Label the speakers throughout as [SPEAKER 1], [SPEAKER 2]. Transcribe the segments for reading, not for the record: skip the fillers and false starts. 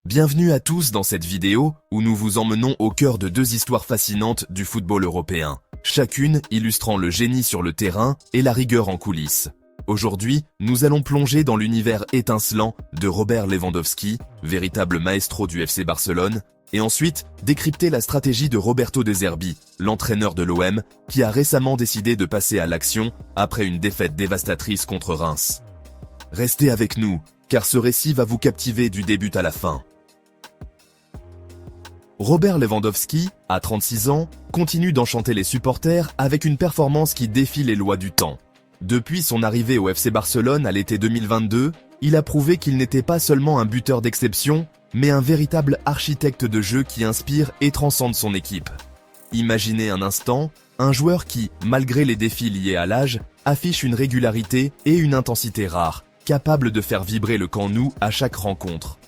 [SPEAKER 1] Bienvenue à tous dans cette vidéo où nous vous emmenons au cœur de deux histoires fascinantes du football européen, chacune illustrant le génie sur le terrain et la rigueur en coulisses. Aujourd'hui, nous allons plonger dans l'univers étincelant de Robert Lewandowski, véritable maestro du FC Barcelone, et ensuite décrypter la stratégie de Roberto De Zerbi, l'entraîneur de l'OM, qui a récemment décidé de passer à l'action après une défaite dévastatrice contre Reims. Restez avec nous, car ce récit va vous captiver du début à la fin. Robert Lewandowski, à 36 ans, continue d'enchanter les supporters avec une performance qui défie les lois du temps. Depuis son arrivée au FC Barcelone à l'été 2022, il a prouvé qu'il n'était pas seulement un buteur d'exception, mais un véritable architecte de jeu qui inspire et transcende son équipe. Imaginez un instant, un joueur qui, malgré les défis liés à l'âge, affiche une régularité et une intensité rares, capable de faire vibrer le camp nou à chaque rencontre.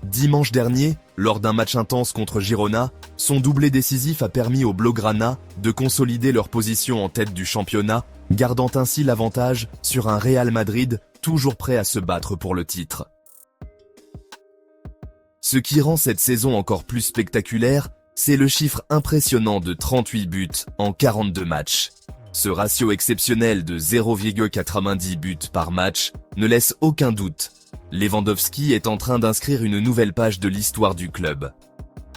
[SPEAKER 1] Dimanche dernier, lors d'un match intense contre Girona, son doublé décisif a permis aux Blaugrana de consolider leur position en tête du championnat, gardant ainsi l'avantage sur un Real Madrid toujours prêt à se battre pour le titre. Ce qui rend cette saison encore plus spectaculaire, c'est le chiffre impressionnant de 38 buts en 42 matchs. Ce ratio exceptionnel de 0,90 buts par match ne laisse aucun doute. Lewandowski est en train d'inscrire une nouvelle page de l'histoire du club.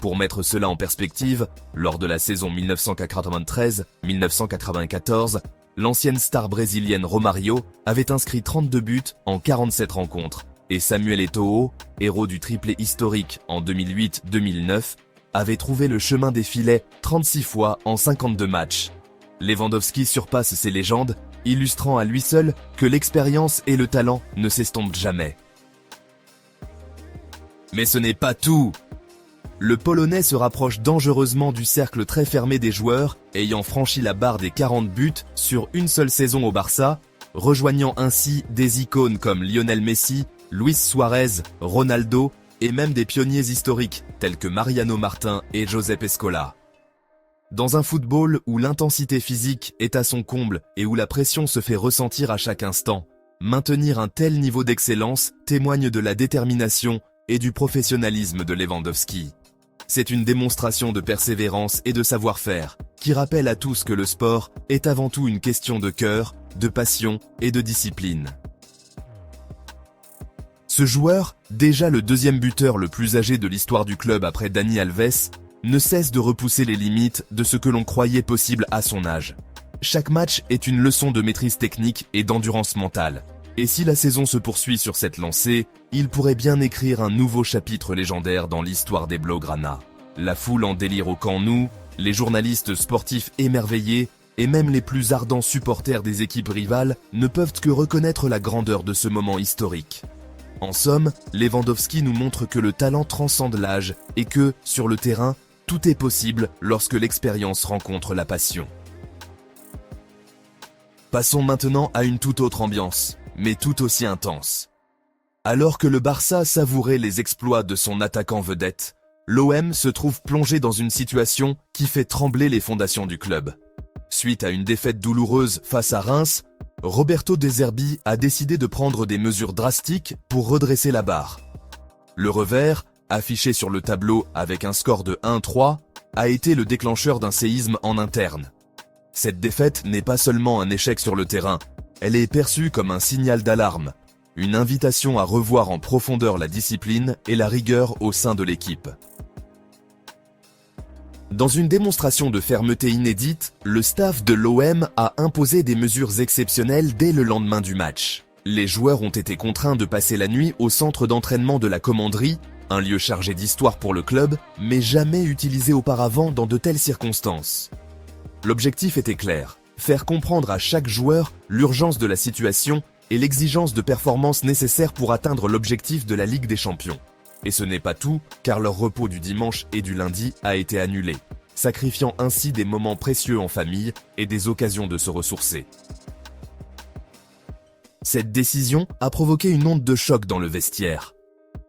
[SPEAKER 1] Pour mettre cela en perspective, lors de la saison 1993-1994, l'ancienne star brésilienne Romario avait inscrit 32 buts en 47 rencontres, et Samuel Eto'o, héros du triplé historique en 2008-2009, avait trouvé le chemin des filets 36 fois en 52 matchs. Lewandowski surpasse ces légendes, illustrant à lui seul que l'expérience et le talent ne s'estompent jamais. Mais ce n'est pas tout. Le Polonais se rapproche dangereusement du cercle très fermé des joueurs, ayant franchi la barre des 40 buts sur une seule saison au Barça, rejoignant ainsi des icônes comme Lionel Messi, Luis Suarez, Ronaldo et même des pionniers historiques tels que Mariano Martín et Josep Escola. Dans un football où l'intensité physique est à son comble et où la pression se fait ressentir à chaque instant, maintenir un tel niveau d'excellence témoigne de la détermination et du professionnalisme de Lewandowski. C'est une démonstration de persévérance et de savoir-faire qui rappelle à tous que le sport est avant tout une question de cœur, de passion et de discipline. Ce joueur, déjà le deuxième buteur le plus âgé de l'histoire du club après Dani Alves, ne cesse de repousser les limites de ce que l'on croyait possible à son âge. Chaque match est une leçon de maîtrise technique et d'endurance mentale. Et si la saison se poursuit sur cette lancée, il pourrait bien écrire un nouveau chapitre légendaire dans l'histoire des Blaugrana. La foule en délire au camp nou, les journalistes sportifs émerveillés et même les plus ardents supporters des équipes rivales ne peuvent que reconnaître la grandeur de ce moment historique. En somme, Lewandowski nous montre que le talent transcende l'âge et que, sur le terrain, tout est possible lorsque l'expérience rencontre la passion. Passons maintenant à une toute autre ambiance, mais tout aussi intense. Alors que le Barça savourait les exploits de son attaquant vedette, l'OM se trouve plongé dans une situation qui fait trembler les fondations du club. Suite à une défaite douloureuse face à Reims, Roberto De Zerbi a décidé de prendre des mesures drastiques pour redresser la barre. Le revers, affiché sur le tableau avec un score de 1-3, a été le déclencheur d'un séisme en interne. Cette défaite n'est pas seulement un échec sur le terrain, elle est perçue comme un signal d'alarme, une invitation à revoir en profondeur la discipline et la rigueur au sein de l'équipe. Dans une démonstration de fermeté inédite, le staff de l'OM a imposé des mesures exceptionnelles dès le lendemain du match. Les joueurs ont été contraints de passer la nuit au centre d'entraînement de la Commanderie, un lieu chargé d'histoire pour le club, mais jamais utilisé auparavant dans de telles circonstances. L'objectif était clair, faire comprendre à chaque joueur l'urgence de la situation et l'exigence de performance nécessaire pour atteindre l'objectif de la Ligue des Champions. Et ce n'est pas tout, car leur repos du dimanche et du lundi a été annulé, sacrifiant ainsi des moments précieux en famille et des occasions de se ressourcer. Cette décision a provoqué une onde de choc dans le vestiaire.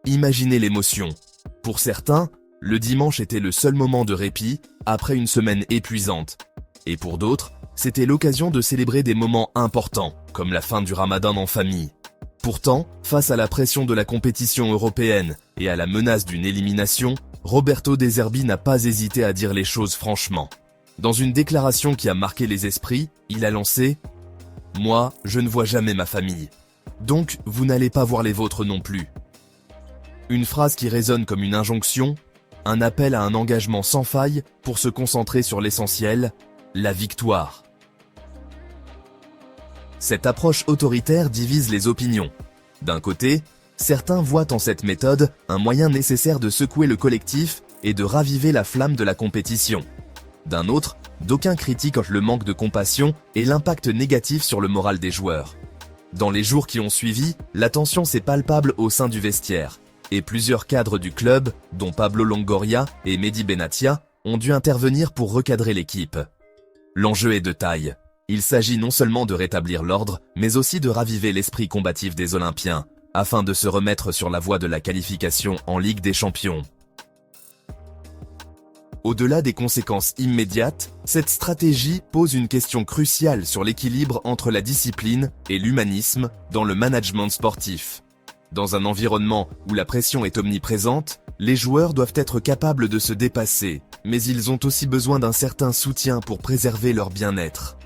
[SPEAKER 1] Imaginez l'émotion. Pour certains, le dimanche était le seul moment de répit après une semaine épuisante. Et pour d'autres, c'était l'occasion de célébrer des moments importants, comme la fin du Ramadan en famille. Pourtant, face à la pression de la compétition européenne Et à la menace d'une élimination, Roberto De Zerbi n'a pas hésité à dire les choses franchement. Dans une déclaration qui a marqué les esprits, il a lancé « Moi, je ne vois jamais ma famille. Donc, vous n'allez pas voir les vôtres non plus. » Une phrase qui résonne comme une injonction, un appel à un engagement sans faille pour se concentrer sur l'essentiel, la victoire. Cette approche autoritaire divise les opinions. D'un côté, certains voient en cette méthode un moyen nécessaire de secouer le collectif et de raviver la flamme de la compétition. D'un autre, d'aucuns critiquent le manque de compassion et l'impact négatif sur le moral des joueurs. Dans les jours qui ont suivi, la tension s'est palpable au sein du vestiaire, et plusieurs cadres du club, dont Pablo Longoria et Mehdi Benatia, ont dû intervenir pour recadrer l'équipe. L'enjeu est de taille. Il s'agit non seulement de rétablir l'ordre, mais aussi de raviver l'esprit combatif des Olympiens, afin de se remettre sur la voie de la qualification en Ligue des Champions. Au-delà des conséquences immédiates, cette stratégie pose une question cruciale sur l'équilibre entre la discipline et l'humanisme dans le management sportif. Dans un environnement où la pression est omniprésente, les joueurs doivent être capables de se dépasser, mais ils ont aussi besoin d'un certain soutien pour préserver leur bien-être.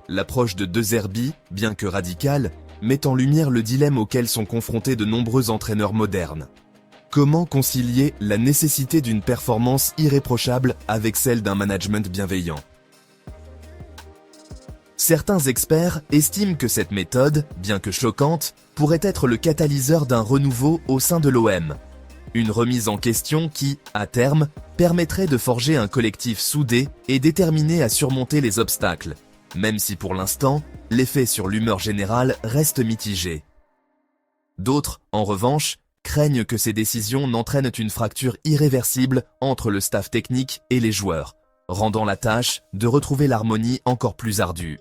[SPEAKER 1] L'approche de De Zerbi, bien que radicale, met en lumière le dilemme auquel sont confrontés de nombreux entraîneurs modernes. Comment concilier la nécessité d'une performance irréprochable avec celle d'un management bienveillant? Certains experts estiment que cette méthode, bien que choquante, pourrait être le catalyseur d'un renouveau au sein de l'OM. Une remise en question qui, à terme, permettrait de forger un collectif soudé et déterminé à surmonter les obstacles, même si pour l'instant, l'effet sur l'humeur générale reste mitigé. D'autres, en revanche, craignent que ces décisions n'entraînent une fracture irréversible entre le staff technique et les joueurs, rendant la tâche de retrouver l'harmonie encore plus ardue.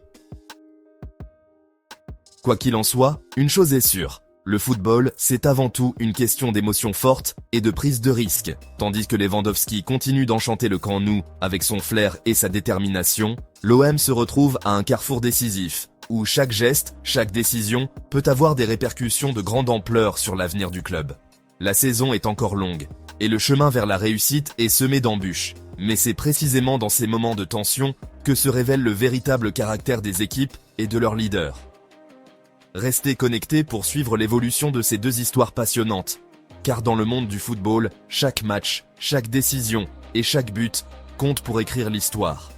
[SPEAKER 1] Quoi qu'il en soit, une chose est sûre, le football, c'est avant tout une question d'émotions fortes et de prise de risque. Tandis que Lewandowski continue d'enchanter le Camp Nou avec son flair et sa détermination, l'OM se retrouve à un carrefour décisif, où chaque geste, chaque décision peut avoir des répercussions de grande ampleur sur l'avenir du club. La saison est encore longue, et le chemin vers la réussite est semé d'embûches. Mais c'est précisément dans ces moments de tension que se révèle le véritable caractère des équipes et de leurs leaders. Restez connectés pour suivre l'évolution de ces deux histoires passionnantes. Car dans le monde du football, chaque match, chaque décision et chaque but compte pour écrire l'histoire.